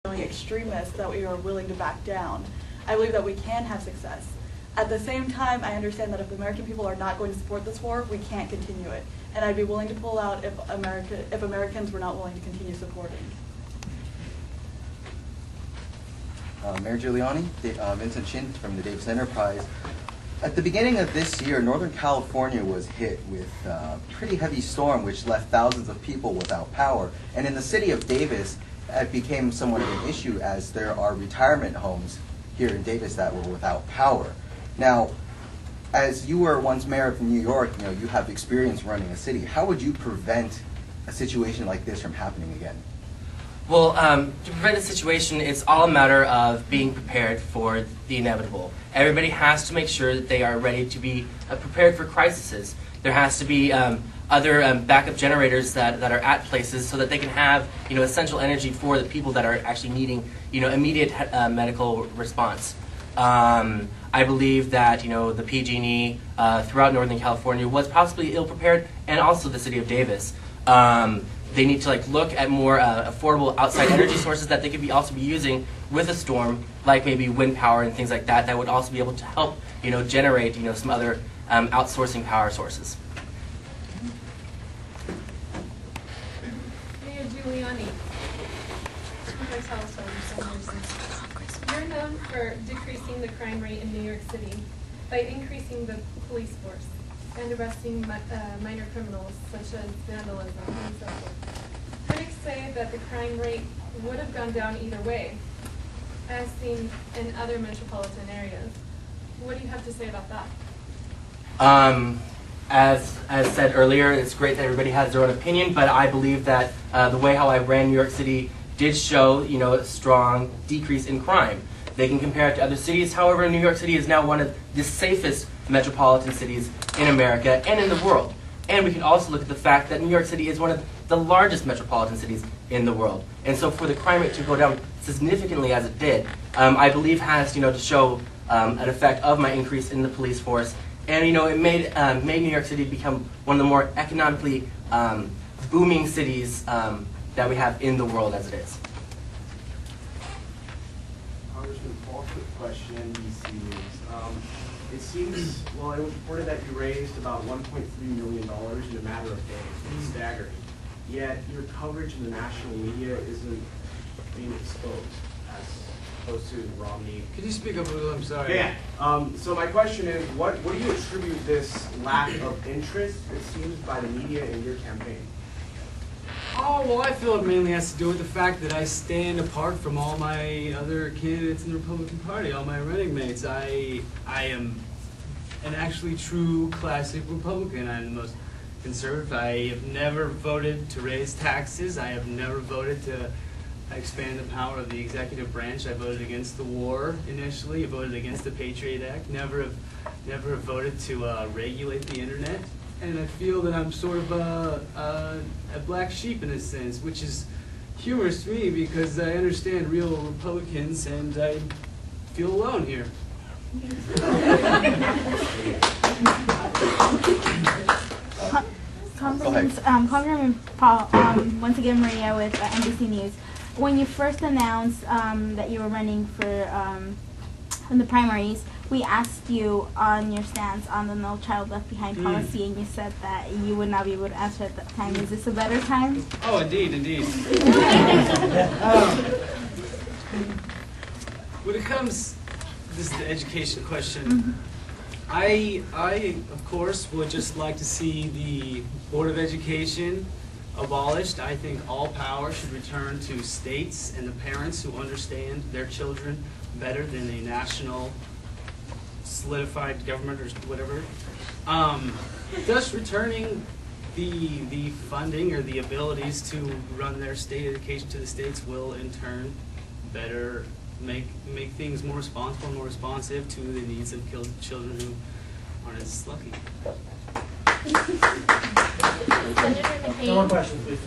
extremists that we are willing to back down. I believe that we can have success. At the same time, I understand that if the American people are not going to support this war, we can't continue it. And I'd be willing to pull out if Americans were not willing to continue supporting. Mayor Giuliani, Vincent Chin from the Davis Enterprise. At the beginning of this year, Northern California was hit with a pretty heavy storm which left thousands of people without power. And in the city of Davis, it became somewhat of an issue as there are retirement homes here in Davis that were without power. Now, as you were once mayor of New York, you have experience running a city. How would you prevent a situation like this from happening again? Well, to prevent a situation, it's all a matter of being prepared for the inevitable. Everybody has to make sure that they are ready to be prepared for crises. There has to be other backup generators that are at places so that they can have essential energy for the people that are actually needing immediate medical response. I believe that the PG&E throughout Northern California was possibly ill-prepared, and also the city of Davis. They need to look at more affordable outside energy sources that they could also be using with a storm, like maybe wind power and things like that. That would also be able to help generate some other outsourcing power sources. Mayor Giuliani, you're known for decreasing the crime rate in New York City by increasing the police force and arresting minor criminals such as vandalism and so forth. Critics say that the crime rate would have gone down either way, as seen in other metropolitan areas. What do you have to say about that? As said earlier, it's great that everybody has their own opinion, but I believe that the way how I ran New York City did show a strong decrease in crime. They can compare it to other cities. However, New York City is now one of the safest metropolitan cities in America and in the world. And we can also look at the fact that New York City is one of the largest metropolitan cities in the world. And so for the crime rate to go down significantly as it did, I believe has to show an effect of my increase in the police force. And it made New York City become one of the more economically booming cities that we have in the world as it is. Congressman Paul, quick question, NBC News. It seems, well, it was reported that you raised about $1.3 million in a matter of days. It's staggering. Yet your coverage in the national media isn't being exposed as opposed to Romney. Could you speak up a little? I'm sorry. Yeah. So my question is, what do you attribute this lack of interest, it seems, by the media in your campaign? Oh, well, I feel it mainly has to do with the fact that I stand apart from all my other candidates in the Republican Party, all my running mates. I am an actually true classic Republican. I'm the most conservative. I have never voted to raise taxes. I have never voted to expand the power of the executive branch. I voted against the war initially. I voted against the Patriot Act. Never have voted to regulate the internet. And I feel that I'm sort of a black sheep in a sense, which is humorous to me because I understand real Republicans and I feel alone here. Congressman Paul, once again Maria with NBC News. When you first announced that you were running for in the primaries, we asked you on your stance on the No Child Left Behind policy, and you said that you would not be able to answer at that time. Is this a better time? Oh, indeed. When it comes, this is the education question. I, of course, would just like to see the Board of Education abolished. I think all power should return to states and the parents who understand their children better than a national solidified government or whatever. Thus returning the funding or the abilities to run their state education to the states will in turn better make things more responsible, more responsive to the needs of children who aren't as lucky. No more questions, please.